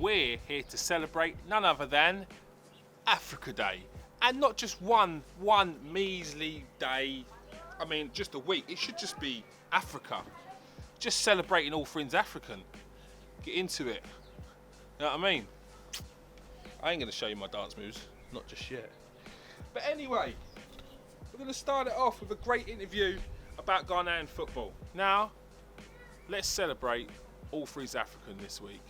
we're here to celebrate none other than Africa Day. And not just one measly day, I mean just a week. It should just be Africa. Just celebrating all things African. Get into it. You know what I mean? I ain't going to show you my dance moves, not just yet. But anyway, we're going to start it off with a great interview about Ghanaian football. Now, let's celebrate all things African this week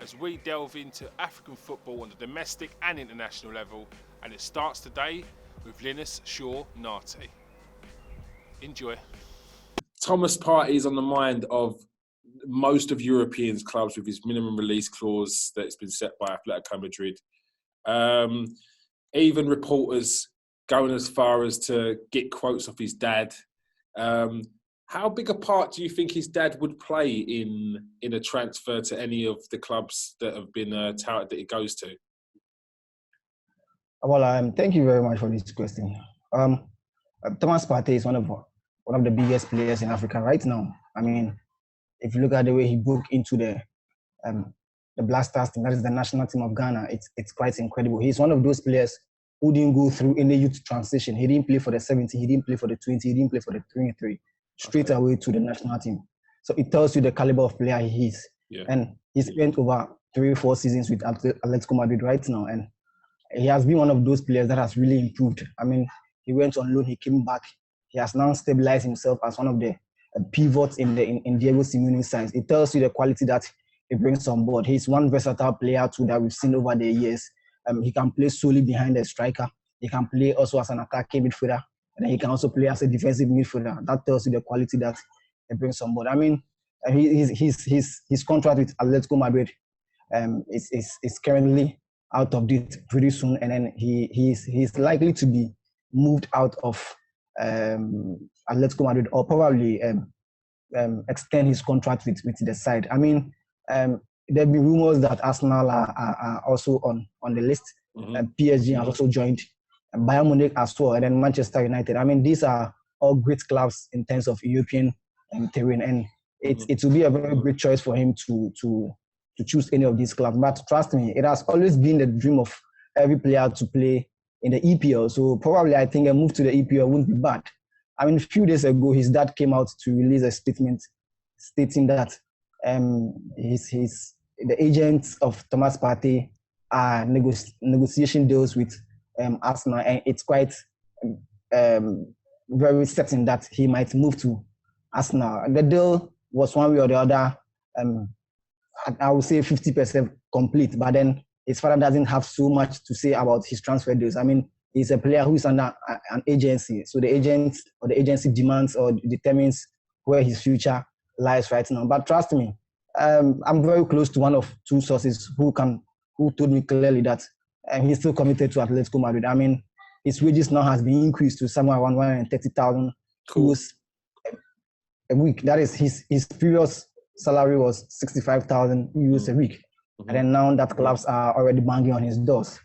as we delve into African football on the domestic and international level, and it starts today with Linus Siaw Nartey. Enjoy. Thomas Partey is on the mind of most of Europeans clubs with his minimum release clause that's been set by Atletico Madrid. Even reporters going as far as to get quotes of his dad. How big a part do you think his dad would play in a transfer to any of the clubs that have been touted that he goes to? Well, thank you very much for this question. Thomas Partey is one of the biggest players in Africa right now. I mean, if you look at the way he broke into the Black Stars team, that is the national team of Ghana, it's quite incredible. He's one of those players who didn't go through any youth transition. He didn't play for the 70, he didn't play for the 20, he didn't play for the 23. Straight away to the national team. So it tells you the caliber of player he is. Yeah. And he spent over 3-4 seasons with Atletico Madrid right now. And he has been one of those players that has really improved. I mean, he went on loan, he came back. He has now stabilized himself as one of the pivots in Diego Simeone's side. It tells you the quality that he brings on board. He's one versatile player too that we've seen over the years. He can play solely behind the striker. He can play also as an attacking midfielder. And he can also play as a defensive midfielder. That tells you the quality that he brings on board. I mean, his contract with Atletico Madrid is currently out of date pretty soon, and then he's likely to be moved out of Atletico Madrid, or probably extend his contract with the side. I mean, there have been rumors that Arsenal are also on the list. Mm-hmm. PSG has also joined. Bayern Munich as well, and then Manchester United. I mean, these are all great clubs in terms of European terrain, and it will be a very great choice for him to choose any of these clubs. But trust me, it has always been the dream of every player to play in the EPL. So probably I think a move to the EPL wouldn't be bad. I mean, a few days ago, his dad came out to release a statement stating that the agents of Thomas Partey are negotiation deals with Arsenal, and it's quite very certain that he might move to Arsenal. The deal was one way or the other, I would say 50% complete, but then his father doesn't have so much to say about his transfer deals. I mean, he's a player who is under an agency, so the agent or the agency demands or determines where his future lies right now. But trust me, I'm very close to one of two sources who told me clearly that he's still committed to Atletico Madrid. I mean, his wages now has been increased to somewhere around 130,000 euros a week. That is, his previous salary was 65,000 euros a week. Mm-hmm. And then now that clubs are already banging on his doors.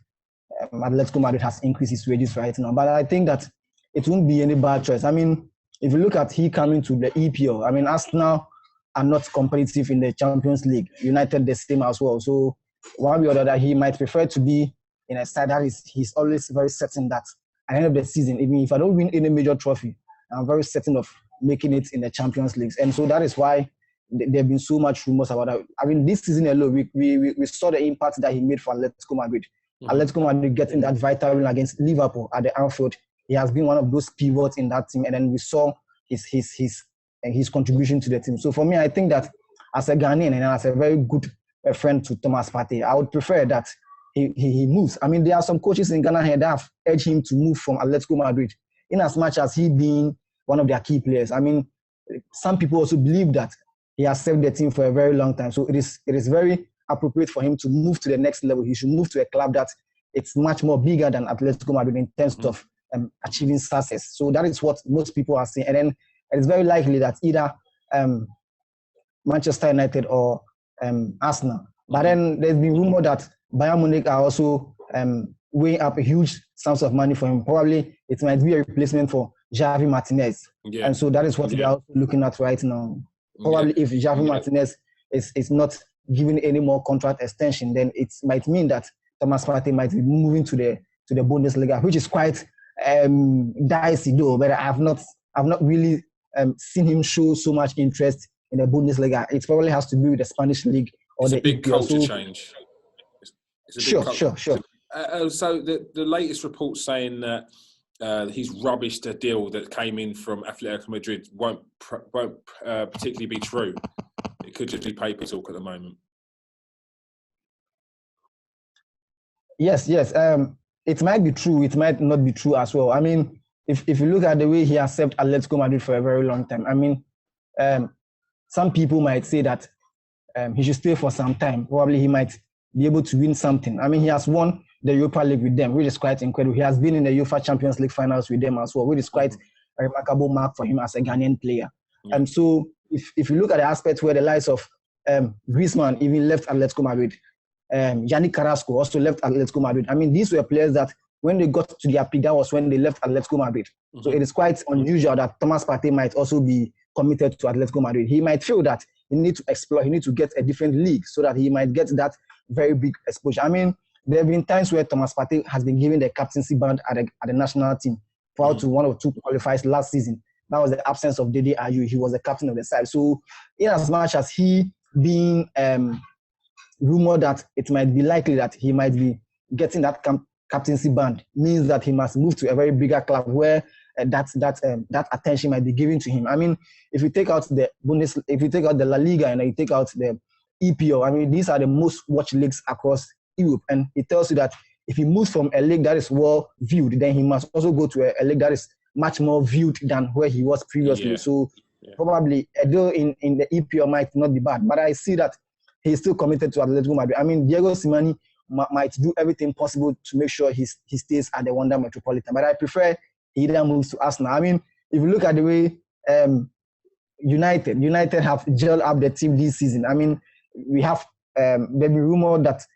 Atletico Madrid has increased his wages right now. But I think that it won't be any bad choice. I mean, if you look at he coming to the EPL, I mean, Arsenal are not competitive in the Champions League. United the same as well. So one way or the other, he might prefer to be in a side that he's always very certain that at the end of the season, even if I don't win any major trophy, I'm very certain of making it in the Champions League. And so that is why there have been so much rumors about that. I mean, this season alone, we saw the impact that he made for Atletico Madrid. Mm-hmm. Atletico Madrid getting that vital win against Liverpool at the Anfield. He has been one of those pivots in that team, and then we saw his contribution to the team. So for me, I think that as a Ghanaian and as a very good friend to Thomas Partey, I would prefer that he moves. I mean, there are some coaches in Ghana here that have urged him to move from Atletico Madrid, in as much as he being one of their key players. I mean, some people also believe that he has served the team for a very long time. So it is very appropriate for him to move to the next level. He should move to a club that it's much more bigger than Atletico Madrid in terms of achieving success. So that is what most people are saying. And then it's very likely that either Manchester United or Arsenal. But then there's been rumor that Bayern Munich are also weighing up a huge sums of money for him. Probably it might be a replacement for Javi Martinez. Yeah. And so that is what they are also looking at right now. Probably if Javi Martinez is not given any more contract extension, then it might mean that Thomas Partey might be moving to the Bundesliga, which is quite dicey though. But I've not really seen him show so much interest in the Bundesliga. It probably has to do with the Spanish league or it's the a big EPL. culture change. Sure. So the latest report saying that he's rubbished a deal that came in from Atletico Madrid won't particularly be true. It could just be paper talk at the moment. Yes. It might be true. It might not be true as well. I mean, if you look at the way he has served Atletico Madrid for a very long time, I mean, some people might say that he should stay for some time. Probably he might be able to win something. I mean, he has won the Europa League with them, which is quite incredible. He has been in the UEFA Champions League finals with them as well, which is quite a remarkable mark for him as a Ghanaian player. So if you look at the aspect where the likes of Griezmann even left Atletico Madrid, Yannick Carrasco also left Atletico Madrid. I mean, these were players that when they got to their peak, that was when they left Atletico Madrid. So it is quite unusual that Thomas Partey might also be committed to Atletico Madrid. He might feel that he needs to explore, he needs to get a different league so that he might get that very big exposure. I mean, there have been times where Thomas Partey has been given the captaincy band at the national team prior to one or two qualifiers last season. That was the absence of Dede Ayew. He was the captain of the side. So in as much as he being rumored that it might be likely that he might be getting that captaincy band, means that he must move to a very bigger club where that attention might be given to him. I mean, if you take out the if you take out the La Liga and you take out the EPL, I mean, these are the most watched leagues across Europe, and it tells you that if he moves from a league that is well viewed, then he must also go to a league that is much more viewed than where he was previously. So probably a deal in the EPL might not be bad, but I see that he's still committed to Atletico Madrid. I mean, Diego Simeone might do everything possible to make sure he stays at the Wanda Metropolitan, but I prefer he either moves to Arsenal. I mean, if you look at the way United have gelled up the team this season, I mean, we have there's been rumored that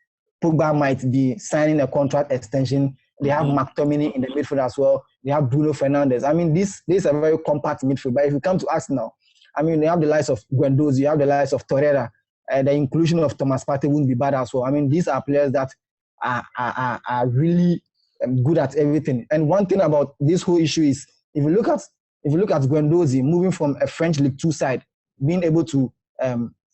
Pogba might be signing a contract extension. They have McTominay in the midfield as well. They have Bruno Fernandes. I mean, this is a very compact midfield. But if you come to Arsenal, I mean, they have the likes of Guendouzi, you have the likes of Torreira. The inclusion of Thomas Partey wouldn't be bad as well. I mean, these are players that are really good at everything. And one thing about this whole issue is, if you look at Guendouzi moving from a French League 2 side, being able to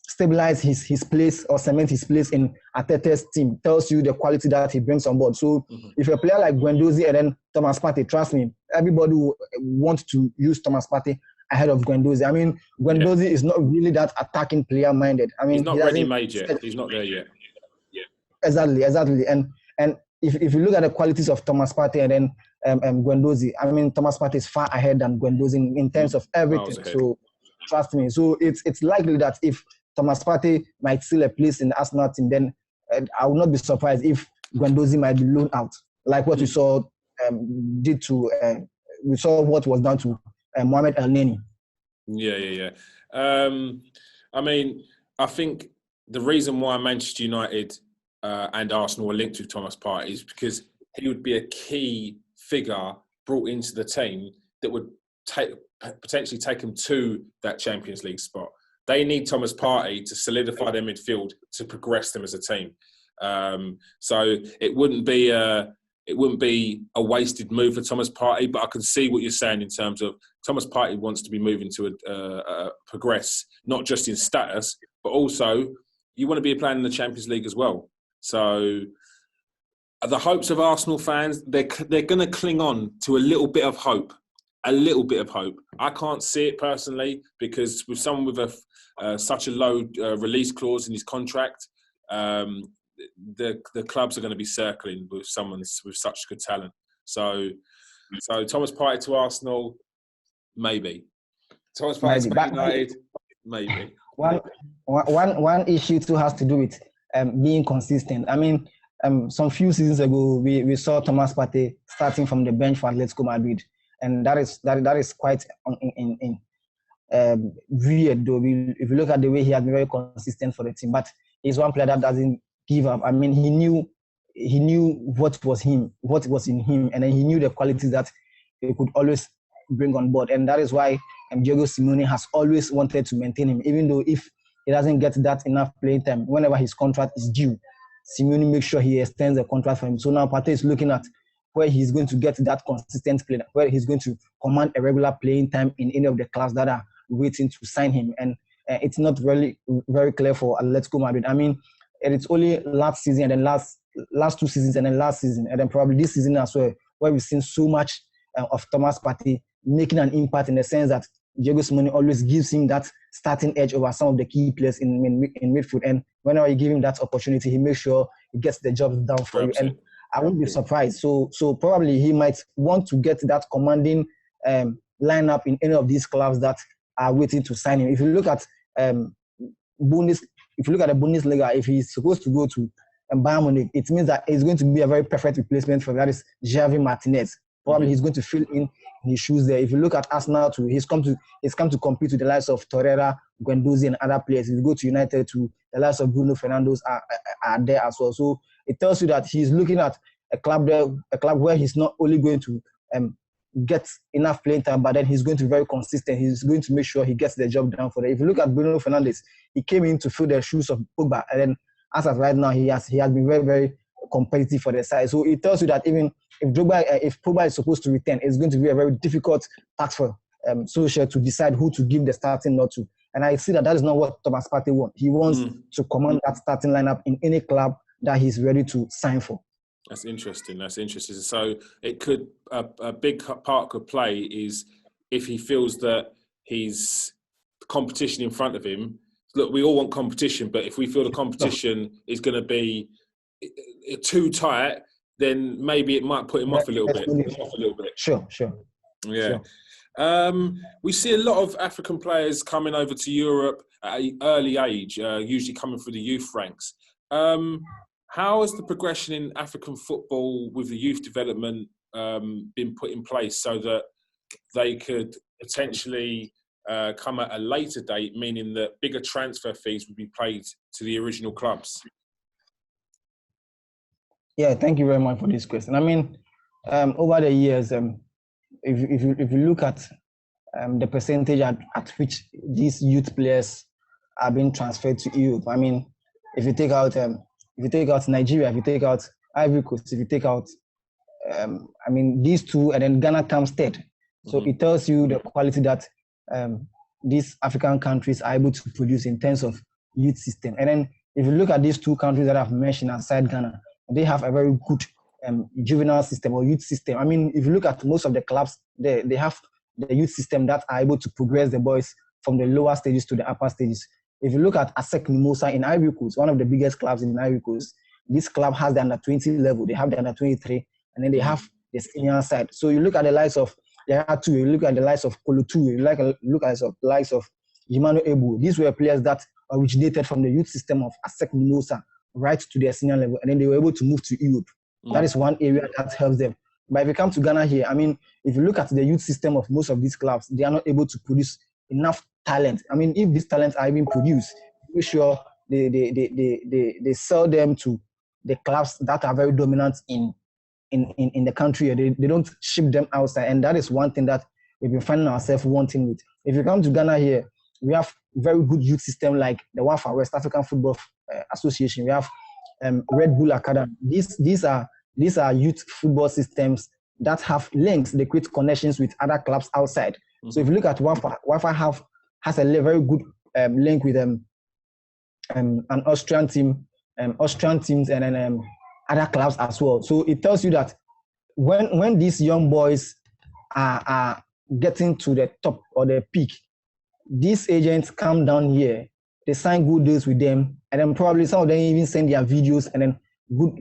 stabilize his place or cement his place in Arteta's team tells you the quality that he brings on board. So if a player like Guendouzi and then Thomas Partey, trust me, everybody will want to use Thomas Partey ahead of Guendouzi. I mean, Guendouzi is not really that attacking player minded. I mean, he's not ready made yet. He's not there yet. Exactly. And if you look at the qualities of Thomas Partey and then Guendouzi, I mean, Thomas Partey is far ahead than Guendouzi in terms of everything. So trust me. So it's likely that if Thomas Partey might steal a place in the Arsenal team, then I would not be surprised if Guendouzi might be loaned out, like what we saw we saw what was done to Mohamed El Neni. Yeah. I mean, I think the reason why Manchester United and Arsenal were linked with Thomas Partey is because he would be a key figure brought into the team that would potentially take them to that Champions League spot. They need Thomas Partey to solidify their midfield to progress them as a team. So it wouldn't be a wasted move for Thomas Partey, but I can see what you're saying in terms of Thomas Partey wants to be moving to progress, not just in status, but also you want to be playing in the Champions League as well. So the hopes of Arsenal fans, they're going to cling on to a little bit of hope. I can't see it personally because with someone with such a low release clause in his contract, the clubs are going to be circling with someone with such good talent. So Thomas Partey to Arsenal, maybe. Thomas Partey to United, maybe. One issue too has to do with being consistent. I mean, some few seasons ago, we saw Thomas Partey starting from the bench for Atletico Madrid. And that is quite weird, though. If you look at the way he has been very consistent for the team, but he's one player that doesn't give up. I mean, he knew what was in him, and then he knew the qualities that he could always bring on board, and that is why Diego Simeone has always wanted to maintain him, even though if he doesn't get that enough playing time whenever his contract is due, Simeone makes sure he extends the contract for him. So now Patrey is looking at where he's going to get that consistent play, where he's going to command a regular playing time in any of the clubs that are waiting to sign him. And it's not really very clear for Atletico Madrid. I mean, it's only last season and then last 2 seasons and then last season and then probably this season as well, where we've seen so much of Thomas Partey making an impact in the sense that Diego Simeone always gives him that starting edge over some of the key players in midfield. And whenever you give him that opportunity, he makes sure he gets the job done for you. And I won't be surprised. So probably he might want to get that commanding lineup in any of these clubs that are waiting to sign him. If you look at the Bundesliga, if he's supposed to go to Bayern Munich, it means that it's going to be a very perfect replacement for that is Javi Martinez. Probably he's going to fill in his shoes there. If you look at Arsenal too, he's come to compete with the likes of Torreira, Guendouzi, and other players. If you go to United too, the likes of Bruno Fernandes are there as well. So it tells you that he's looking at a club where he's not only going to get enough playing time, but then he's going to be very consistent. He's going to make sure he gets the job done for them. If you look at Bruno Fernandes, he came in to fill the shoes of Pogba, and then as of right now, he has been very, very competitive for the side. So it tells you that even if Pogba is supposed to return, it's going to be a very difficult task for Solskjaer to decide who to give the starting nod to. And I see that is not what Thomas Partey wants. He wants to command that starting lineup in any club that he's ready to sign for. That's interesting. So it could a big part could play is if he feels that he's competition in front of him. Look, we all want competition, but if we feel the competition is going to be too tight, then maybe it might put him off a little bit. Sure. Yeah. Sure. We see a lot of African players coming over to Europe at an early age, usually coming through the youth ranks. How has the progression in African football with the youth development been put in place so that they could potentially come at a later date, meaning that bigger transfer fees would be paid to the original clubs? Yeah, thank you very much for this question. I mean, over the years, if you look at the percentage at which these youth players are being transferred to Europe, I mean, if you take out Nigeria, if you take out Ivory Coast, if you take out, these two, and then Ghana comes third. So it tells you the quality that these African countries are able to produce in terms of youth system. And then if you look at these two countries that I've mentioned outside Ghana, they have a very good juvenile system or youth system. I mean, if you look at most of the clubs, they have the youth system that are able to progress the boys from the lower stages to the upper stages. If you look at ASEC Mimosa in Ivory Coast, one of the biggest clubs in Ivory Coast, this club has the under 20 level, they have the under 23, and then they have the senior side. So you look at the likes of Yahatu, you look at the likes of Kolotu, you look at the likes of Emmanuel Ebu. These were players that originated from the youth system of ASEC Mimosa right to their senior level, and then they were able to move to Europe. That is one area that helps them. But if you come to Ghana here, I mean, if you look at the youth system of most of these clubs, they are not able to produce enough talent. I mean, if these talents are even produced, make sure they sell them to the clubs that are very dominant in the country. They don't ship them outside, and that is one thing that we've been finding ourselves wanting with. If you come to Ghana here, we have very good youth system like the WAFA, West African Football Association. We have Red Bull Academy. These are youth football systems that have links. They create connections with other clubs outside. So if you look at WAFA has a very good link with an Austrian team, Austrian teams, and then other clubs as well. So it tells you that when these young boys are getting to the top or the peak, these agents come down here, they sign good deals with them, and then probably some of them even send their videos and then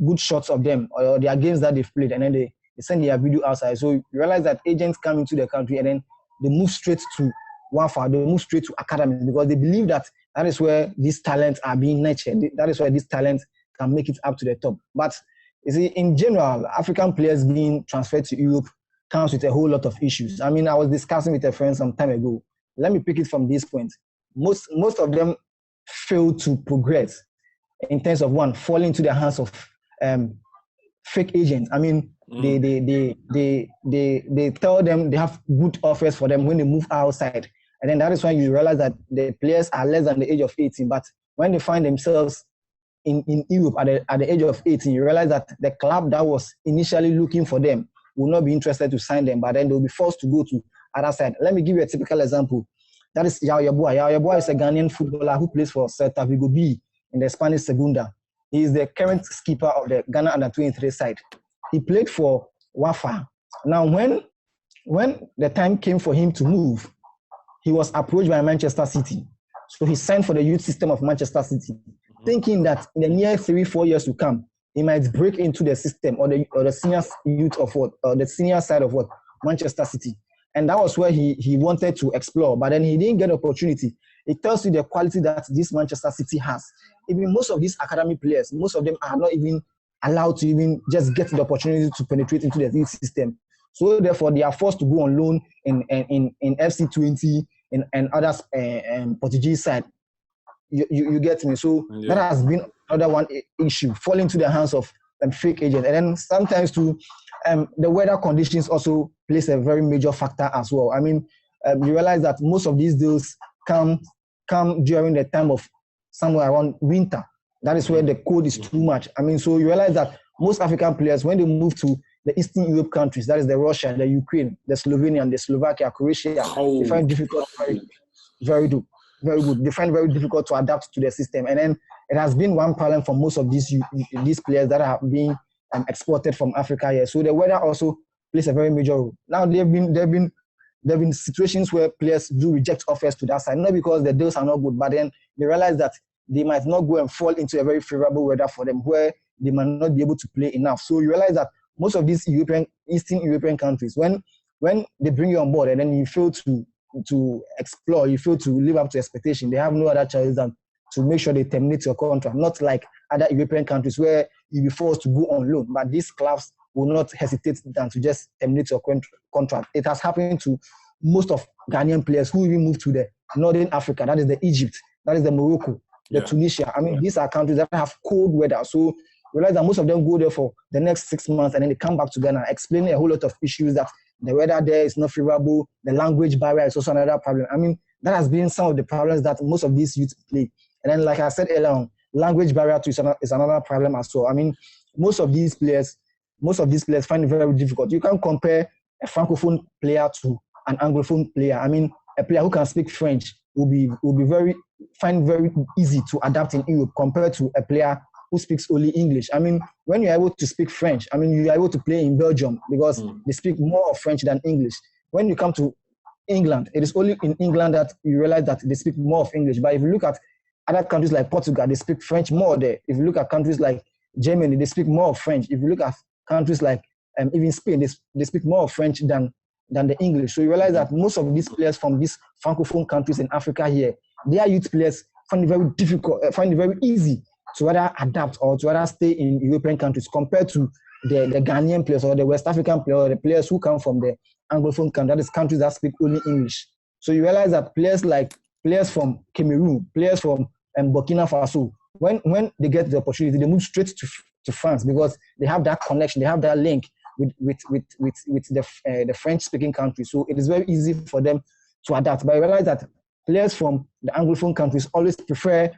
good shots of them or their games that they've played, and then they send their video outside. So you realize that agents come into the country and then they move straight to WAFA, they move straight to academies because they believe that is where these talents are being nurtured. That is where these talents can make it up to the top. But you see, in general, African players being transferred to Europe comes with a whole lot of issues. I mean, I was discussing with a friend some time ago. Let me pick it from this point. Most of them fail to progress in terms of one, falling into the hands of fake agents. I mean, they tell them they have good offers for them when they move outside, And then that is when you realize that the players are less than the age of 18. But when they find themselves in Europe at the age of 18, you realize that the club that was initially looking for them will not be interested to sign them, but then they'll be forced to go to other side. Let me give you a typical example. That is Yao Yeboah. Yao Yeboah is a Ghanaian footballer who plays for Celta Vigo B in the Spanish Segunda. He is the current skipper of the Ghana Under-23 side. He played for Wafa. Now, when the time came for him to move, he was approached by Manchester City. So he signed for the youth system of Manchester City, thinking that in the near 3-4 years to come, he might break into the system or the senior youth of what, or the senior side of what, Manchester City. And that was where he wanted to explore, but then he didn't get opportunity. It tells you the quality that this Manchester City has. Even most of these academy players, most of them are not even allowed to even just get the opportunity to penetrate into the youth system. So therefore, they are forced to go on loan in FC20 and others Portuguese side. You get me? So that has been another one issue, falling into the hands of fake agents. And then sometimes too, the weather conditions also plays a very major factor as well. I mean, you realize that most of these deals come during the time of somewhere around winter. That is where the cold is too much. I mean, so you realize that most African players, when they move to the Eastern Europe countries, that is the Russia, the Ukraine, the Slovenia, the Slovakia, Croatia, they find difficult, very good. They find very difficult to adapt to the system. And then it has been one problem for most of these players that are being exported from Africa here. So the weather also plays a very major role. Now there have been situations where players do reject offers to that side, not because the deals are not good, but then they realize that they might not go and fall into a very favorable weather for them where they might not be able to play enough. So you realize that most of these Eastern European countries, when they bring you on board and then you fail to explore, you fail to live up to expectation, they have no other choice than to make sure they terminate your contract. Not like other European countries where you'll be forced to go on loan, but these clubs will not hesitate than to just terminate your contract. It has happened to most of Ghanaian players who even moved to the Northern Africa, that is the Egypt, that is the Morocco, the Tunisia. I mean, these are countries that have cold weather. So realize that most of them go there for the next 6 months and then they come back to Ghana, explaining a whole lot of issues that the weather there is not favorable, the language barrier is also another problem. I mean, that has been some of the problems that most of these youth play. And then, like I said earlier on, language barrier too is another problem as well. I mean, most of these players find it very difficult. You can't compare a francophone player to an anglophone player. I mean, a player who can speak French will be very easy to adapt in Europe compared to a player who speaks only English. I mean, when you're able to speak French, I mean, you're able to play in Belgium because they speak more of French than English. When you come to England, it is only in England that you realize that they speak more of English. But if you look at other countries like Portugal, they speak French more there. If you look at countries like Germany, they speak more of French. If you look at countries like even Spain, they speak more of French than the English. So you realize that most of these players from these francophone countries in Africa here, their youth players find it very difficult, find it very easy to rather adapt or to rather stay in European countries compared to the Ghanaian players or the West African players or the players who come from the Anglophone countries, that is countries that speak only English. So you realize that players from Cameroon, players from Burkina Faso, when they get the opportunity, they move straight to France because they have that connection, they have that link with the French-speaking country. So it is very easy for them to adapt. But I realize that players from the Anglophone countries always prefer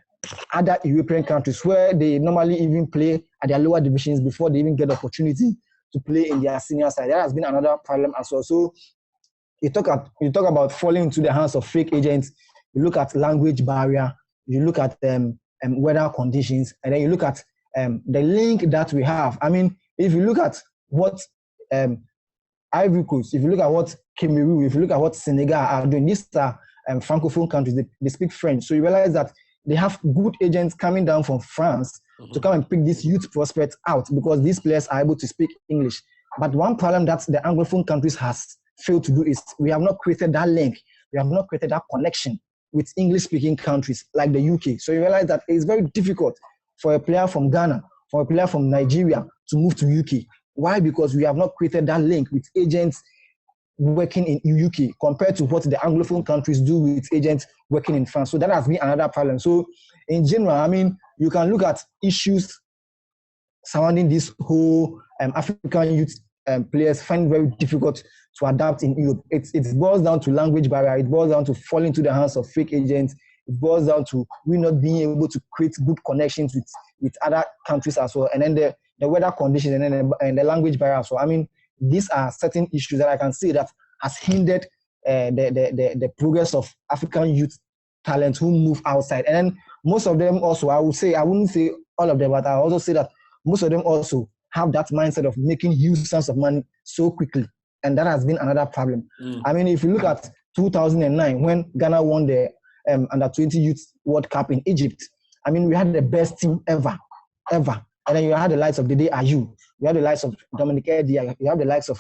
other European countries where they normally even play at their lower divisions before they even get the opportunity to play in their senior side. That has been another problem as well. So you talk about falling into the hands of fake agents. You look at language barrier. You look at weather conditions, and then you look at the link that we have. I mean, if you look at what Ivory Coast, if you look at what Cameroon, if you look at what Senegal are doing, these are francophone countries. They speak French, so you realize that they have good agents coming down from France to come and pick these youth prospects out because these players are able to speak English. But one problem that the Anglophone countries has failed to do is we have not created that link. We have not created that connection with English-speaking countries like the UK. So you realize that it's very difficult for a player from Ghana, for a player from Nigeria to move to UK. Why? Because we have not created that link with agents working in UK compared to what the Anglophone countries do with agents working in France. So that has been another problem. So in general, I mean, you can look at issues surrounding this whole African youth players find it very difficult to adapt in Europe. It boils down to language barrier. It boils down to falling into the hands of fake agents. It boils down to we not being able to create good connections with other countries as well. And then the weather conditions and the language barrier as well. I mean, these are certain issues that I can see that has hindered the progress of African youth talent who move outside. And then most of them also, I wouldn't say all of them, but I also say that most of them also have that mindset of making huge sums of money so quickly. And that has been another problem. I mean, if you look at 2009, when Ghana won the Under-20 Youth World Cup in Egypt, I mean, we had the best team ever. And then you had the likes of Dede Ayew, you have the likes of Dominic Edia, you have the likes of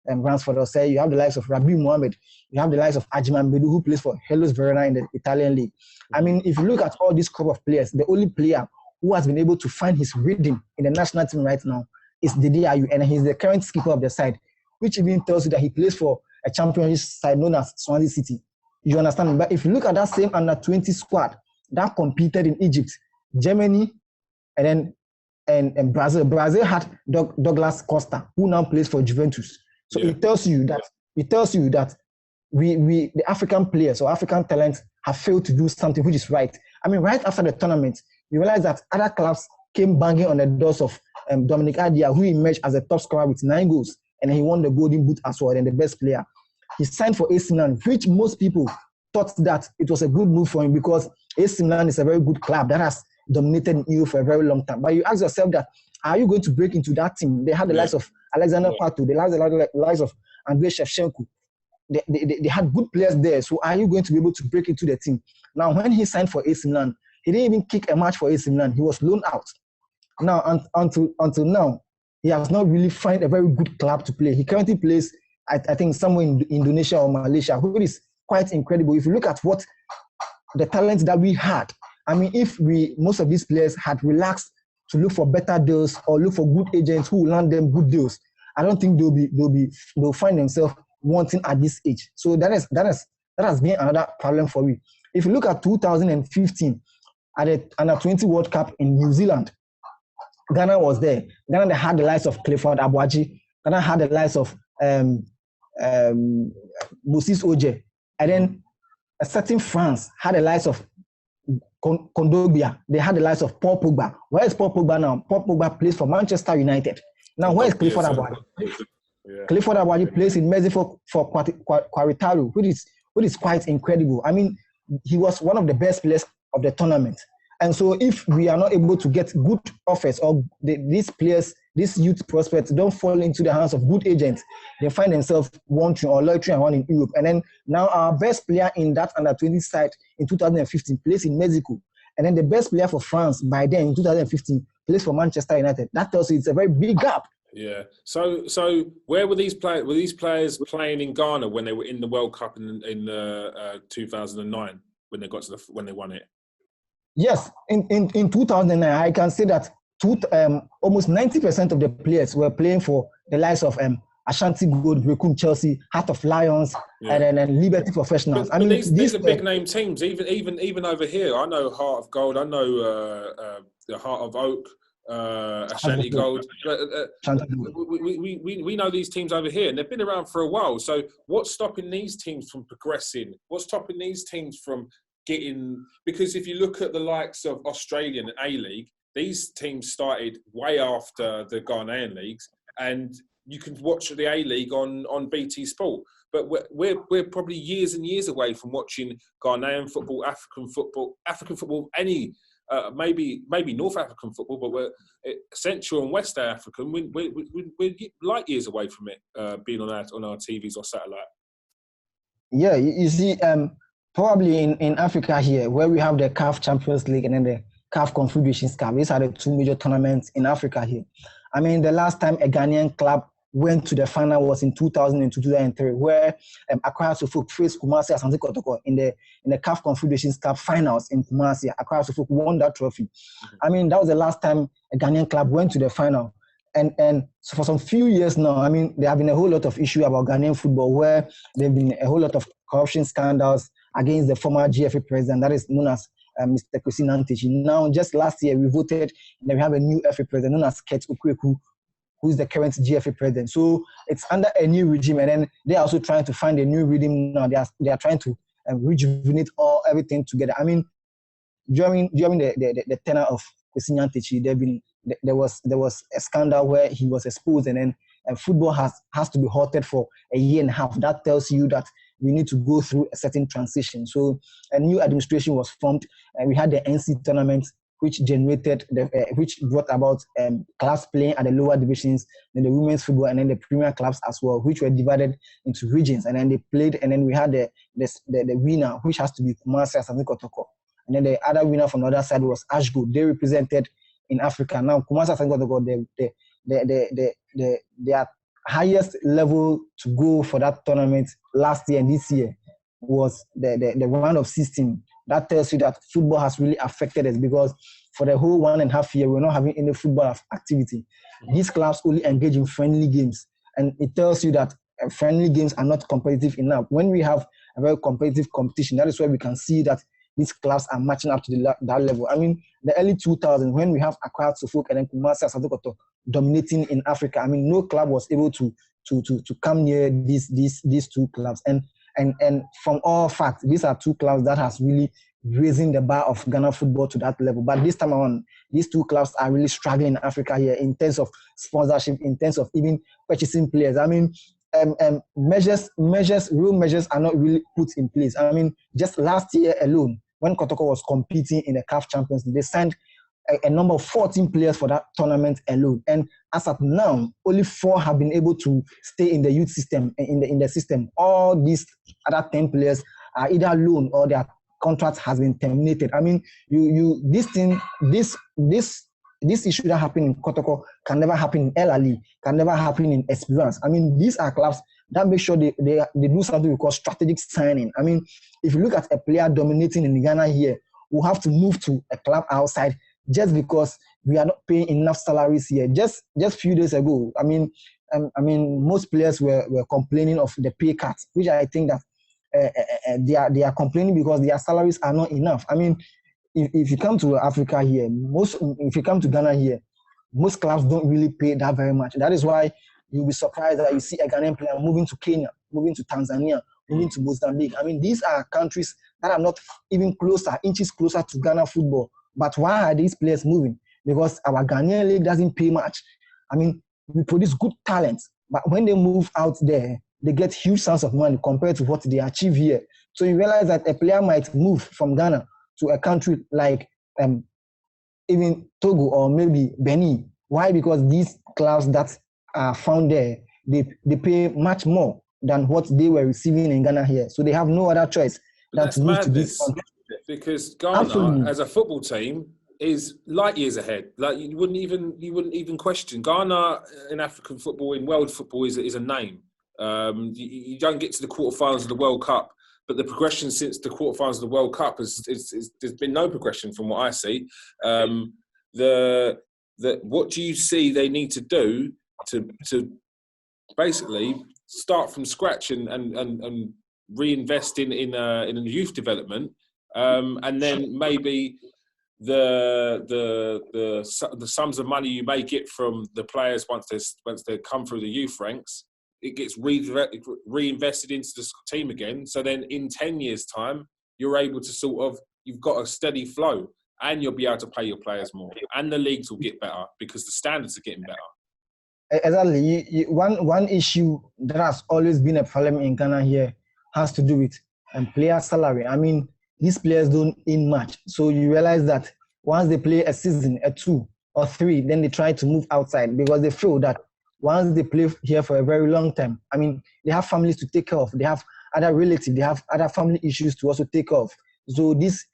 Ransford Osei, you have the likes of Rabi Mohammed, you have the likes of Ajiman Bedu, who plays for Hellas Verona in the Italian league. I mean, if you look at all this crop of players, the only player who has been able to find his rhythm in the national team right now is Dede Ayew, and he's the current skipper of the side, which even tells you that he plays for a championship side known as Swansea City. You understand? But if you look at that same under-20 squad that competed in Egypt, Germany, and Brazil. Brazil had Douglas Costa, who now plays for Juventus. So it tells you that we the African players or African talents have failed to do something which is right. I mean, right after the tournament, you realize that other clubs came banging on the doors of Dominic Adia, who emerged as a top scorer with 9 goals, and he won the Golden Boot as well and the best player. He signed for AC Milan, which most people thought that it was a good move for him because AC Milan is a very good club that has dominated in Europe for a very long time. But you ask yourself that, are you going to break into that team? They had the likes of Alexander Pato, they had the likes of Andrei Shevchenko. They had good players there. So are you going to be able to break into the team? Now, when he signed for AC Milan, he didn't even kick a match for AC Milan. He was loaned out. Now, until now, he has not really found a very good club to play. He currently plays, I think, somewhere in Indonesia or Malaysia, which is quite incredible. If you look at what the talent that we had, I mean, if most of these players had relaxed to look for better deals or look for good agents who will land them good deals, I don't think they'll find themselves wanting at this age. So that has been another problem for me. If you look at 2015 at the Under-20 World Cup in New Zealand, Ghana was there. Ghana had the likes of Clifford Abuaji. Ghana had the likes of Moses Oje, and then a certain France had the likes of Kondogbia. They had the likes of Paul Pogba. Where is Paul Pogba now? Paul Pogba plays for Manchester United. Now, where is Clifford Abuaji? Clifford Abuaji plays in Mexico for Querétaro, which is quite incredible. I mean, he was one of the best players of the tournament. And so if we are not able to get good offers or these players, these youth prospects don't fall into the hands of good agents, they find themselves wanting or loitering around in Europe. And then now our best player in that under-20 side in 2015 plays in Mexico. And then the best player for France by then in 2015 plays for Manchester United. That tells you it's a very big gap. Yeah. So where were these players? Were these players playing in Ghana when they were in the World Cup in 2009 when they got to when they won it? Yes, in 2009, I can say that almost 90% of the players were playing for the likes of Ashanti Gold, Brecun Chelsea, Heart of Lions, and Liberty Professionals. But these are big name teams. Even over here, I know Heart of Gold. I know the Heart of Oak, Ashanti Gold. We know these teams over here, and they've been around for a while. So what's stopping these teams from progressing? What's stopping these teams from getting? Because if you look at the likes of Australian A-League, these teams started way after the Ghanaian leagues, and you can watch the A-League on BT Sport. But we're probably years and years away from watching Ghanaian football, African football, any maybe North African football, but we're Central and West African. We're light years away from it being on our TVs or satellite. Yeah, you see, probably in Africa here, where we have the CAF Champions League and then the CAF Confederations Cup. These are the two major tournaments in Africa here. I mean, the last time a Ghanaian club went to the final was in 2002, 2003, where Accra Suffolk faced Kumasi Asante Kotoko in the CAF Confederations Cup finals in Kumasi. Accra Suffolk won that trophy. I mean, that was the last time a Ghanaian club went to the final. And so for some few years now, I mean, there have been a whole lot of issue about Ghanaian football where there have been a whole lot of corruption scandals against the former GFA president, that is known as Mr. Kieron Chats. Now, just last year, we voted and we have a new FA president known as Kurt Okweku, who is the current GFA president. So it's under a new regime, and then they're also trying to find a new rhythm now. They are trying to rejuvenate everything together. I mean, during the tenure of Kieron Chats, there was a scandal where he was exposed, and then football has to be halted for a year and a half. That tells you that we need to go through a certain transition. So a new administration was formed, and we had the NC tournament, which brought about clubs playing at the lower divisions, then the women's football, and then the premier clubs as well, which were divided into regions. And then they played, and then we had the winner, which has to be Kumasi Asante Kotoko. And then the other winner from the other side was Ashgo. They represented in Africa. Now, Kumasi Asante Kotoko, their highest level to go for that tournament last year and this year was the round of 16. That tells you that football has really affected us, because for the whole 1.5 year, we're not having any football activity. These clubs only engage in friendly games, and it tells you that friendly games are not competitive enough. When we have a very competitive competition, that is where we can see that these clubs are matching up to that level. I mean, the early 2000s, when we have Accra Suffolk and then Kumasi Asante Kotoko dominating in Africa, I mean, no club was able to come near these two clubs. And from all facts, these are two clubs that has really raising the bar of Ghana football to that level. But this time around, these two clubs are really struggling in Africa here in terms of sponsorship, in terms of even purchasing players. I mean, real measures are not really put in place. I mean, just last year alone, when Kotoko was competing in the CAF Champions League, they signed a number of 14 players for that tournament alone. And as of now, only 4 have been able to stay in the youth system, in the system. All these other 10 players are either loan or their contract has been terminated. I mean, this issue that happened in Kotoko can never happen in El Ali, can never happen in Esperance. I mean, these are clubs that make sure they do something we call strategic signing. I mean, if you look at a player dominating in Ghana here, we'll have to move to a club outside just because we are not paying enough salaries here. Just few days ago, I mean, most players were complaining of the pay cuts, which I think that they are complaining because their salaries are not enough. I mean, if you come to Africa here, if you come to Ghana here, most clubs don't really pay that very much. That is why you'll be surprised that you see a Ghanaian player moving to Kenya, moving to Tanzania, moving to Mozambique. I mean, these are countries that are not even inches closer to Ghana football. But why are these players moving? Because our Ghanaian league doesn't pay much. I mean, we produce good talent, but when they move out there, they get huge sums of money compared to what they achieve here. So you realize that a player might move from Ghana to a country like even Togo or maybe Benin. Why? Because these clubs that are found there, they pay much more than what they were receiving in Ghana here. So they have no other choice than to move to this country. Because Ghana, as a football team, is light years ahead. Like you wouldn't even question Ghana in African football, in world football, is a name. You don't get to the quarterfinals of the World Cup, but the progression since the quarterfinals of the World Cup there's been no progression from what I see. What do you see they need to do to basically start from scratch and reinvest in a youth development? And then maybe the sums of money you may get from the players once they come through the youth ranks, it gets reinvested into the team again. So then in 10 years' time, you're able to you've got a steady flow, and you'll be able to pay your players more, and the leagues will get better because the standards are getting better. Exactly. One issue that has always been a problem in Ghana here has to do with player salary. I mean, these players don't earn much. So you realize that once they play a season, 2 or 3, then they try to move outside because they feel that once they play here for a very long time, I mean, they have families to take care of. They have other relatives. They have other family issues to also take care of. So this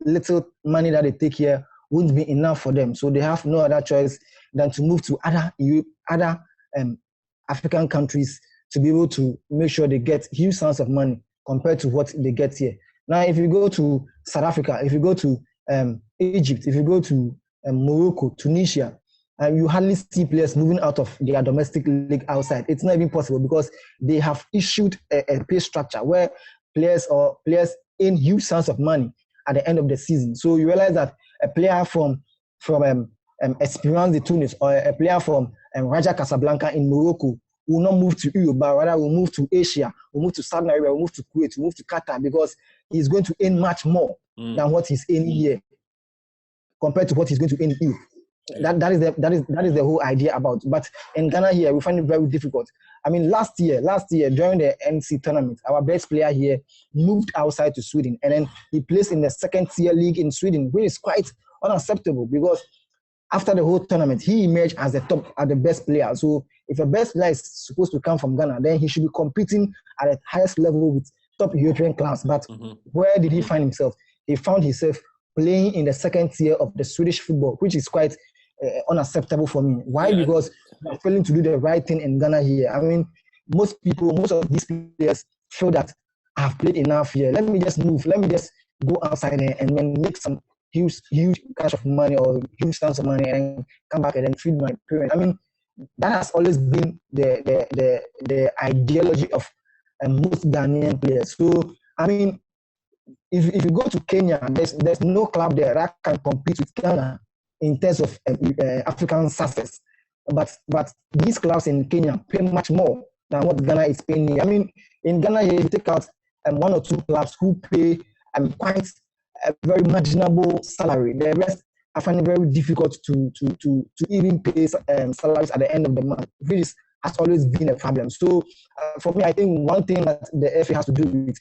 little money that they take here wouldn't be enough for them. So they have no other choice than to move to other African countries to be able to make sure they get huge sums of money compared to what they get here. Now, if you go to South Africa, if you go to Egypt, if you go to Morocco, Tunisia, you hardly see players moving out of their domestic league outside. It's not even possible because they have issued a pay structure where players earn huge sums of money at the end of the season. So you realize that a player from Esperance de Tunis or a player from Raja Casablanca in Morocco will not move to Europe, but rather will move to Asia, will move to Saudi Arabia, will move to Kuwait, will move to Qatar, because he's going to earn much more than what he's earning here compared to what he's going to earn in Europe. That is the whole idea about. But in Ghana here, we find it very difficult. I mean, last year during the NC tournament, our best player here moved outside to Sweden, and then he plays in the second tier league in Sweden, which is quite unacceptable, because after the whole tournament, he emerged as the best player. So if a best player is supposed to come from Ghana, then he should be competing at the highest level with top European class. But where did he find himself? He found himself playing in the second tier of the Swedish football, which is quite unacceptable for me. Why? Yeah. Because we're failing to do the right thing in Ghana here. I mean, most of these players feel that I've played enough here. Let me just move. Let me just go outside and then make some huge cash of money or huge sums of money and come back and then feed my parents. I mean, that has always been the ideology of most Ghanaian players. So, I mean, if you go to Kenya, there's no club there that can compete with Ghana in terms of African success. But these clubs in Kenya pay much more than what Ghana is paying. I mean, in Ghana, you take out one or two clubs who pay quite a very marginable salary. The rest, I find it very difficult to even pay salaries at the end of the month, which has always been a problem. So for me, I think one thing that the FA has to do with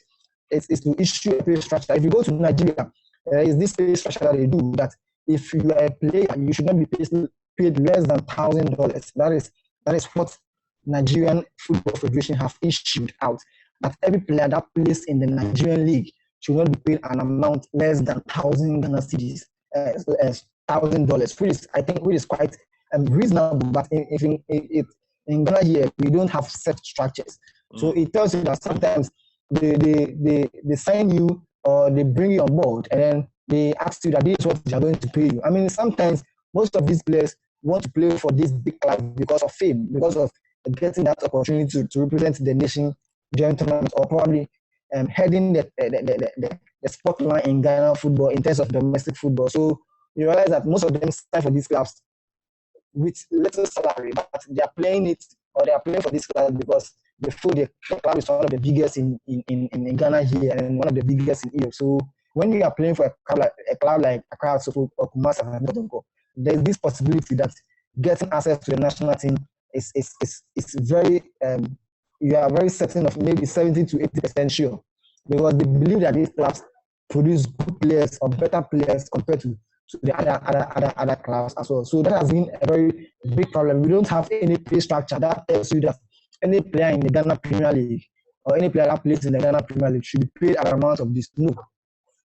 is to issue a pay structure. If you go to Nigeria, is this pay structure that they do that if you are a player, you should not be paid less than $1,000. That is what Nigerian Football Federation have issued out. That every player that plays in the Nigerian league should not be paid an amount less than 1,000 Ghana cedis, $1,000, which is quite reasonable. But in Ghana here, we don't have set structures. So it tells you that sometimes they sign you or they bring you on board and then they ask you that this is what they are going to pay you. I mean, sometimes most of these players want to play for this big club because of fame, because of getting that opportunity to represent the nation during tournaments, or probably heading the spotlight in Ghana football in terms of domestic football. So you realize that most of them sign for these clubs with little salary, but they are playing for this club because they feel the club is one of the biggest in Ghana here and one of the biggest in Europe. So when you are playing for a club like Accra or Kumasi, there's this possibility that getting access to the national team is very you are very certain of maybe 70 to 80% sure, because they believe that these clubs produce good players or better players compared to the other clubs as well. So that has been a very big problem. We don't have any pay structure that tells you that any player in the Ghana Premier League or any player that plays in the Ghana Premier League should be paid an amount of this. No.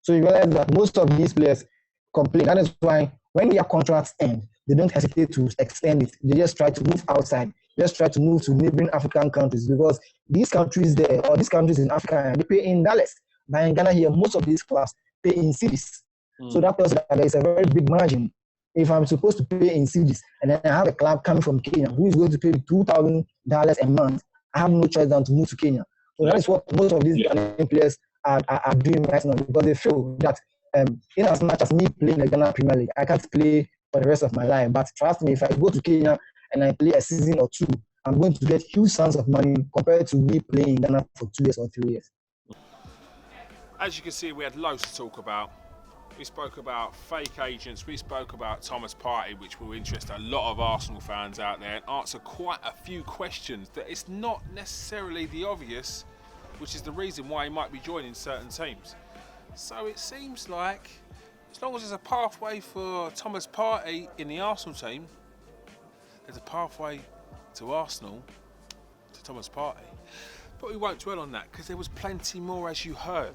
So you realize that most of these players complain. That is why when their contracts end, they don't hesitate to extend it. They just try to move outside. Just try to move to neighboring African countries, because these countries there, or these countries in Africa, they pay in dollars. But in Ghana here, most of these clubs pay in cedis. So that tells that there is a very big margin. If I'm supposed to pay in cedis, and then I have a club coming from Kenya who is going to pay me $2,000 a month, I have no choice than to move to Kenya. So that is what most of these Ghanaian players are doing right now, because they feel that in as much as me playing the Ghana Premier League, I can't play for the rest of my life. But trust me, if I go to Kenya and I play a season or two, I'm going to get huge sums of money compared to me playing in Ghana for 2 years or 3 years. As you can see, we had loads to talk about. We spoke about fake agents, we spoke about Thomas Partey, which will interest a lot of Arsenal fans out there, and answer quite a few questions that it's not necessarily the obvious, which is the reason why he might be joining certain teams. So it seems like as long as there's a pathway for Thomas Partey in the Arsenal team, there's a pathway to Arsenal, to Thomas Partey. But we won't dwell on that, because there was plenty more, as you heard.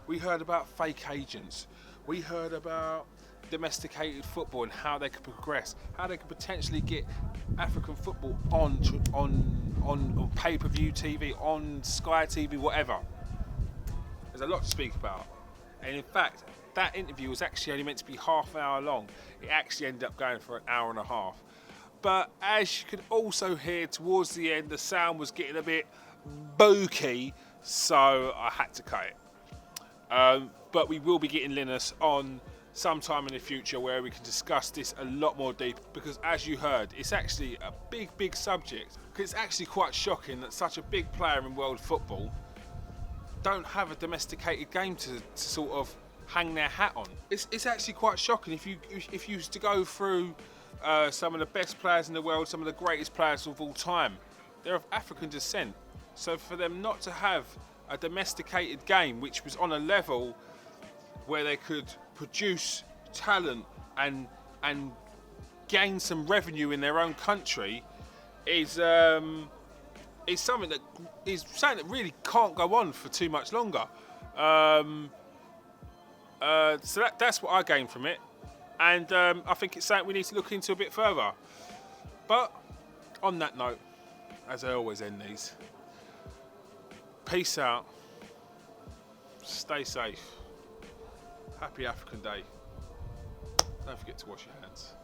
We heard about fake agents. We heard about domesticated football and how they could progress, how they could potentially get African football on pay-per-view TV, on Sky TV, whatever. There's a lot to speak about. And in fact, that interview was actually only meant to be half an hour long. It actually ended up going for an hour and a half. But as you could also hear towards the end, the sound was getting a bit bokeh, so I had to cut it. But we will be getting Linus on sometime in the future where we can discuss this a lot more deep, because as you heard, it's actually a big subject. Because it's actually quite shocking that such a big player in world football don't have a domesticated game to sort of hang their hat on. It's actually quite shocking. If you used to go through some of the best players in the world, some of the greatest players of all time, they're of African descent. So for them not to have a domesticated game which was on a level where they could produce talent and gain some revenue in their own country is something that really can't go on for too much longer. So that's what I gained from it, and I think it's something we need to look into a bit further. But on that note, as I always end these, peace out, stay safe, happy African Day, don't forget to wash your hands.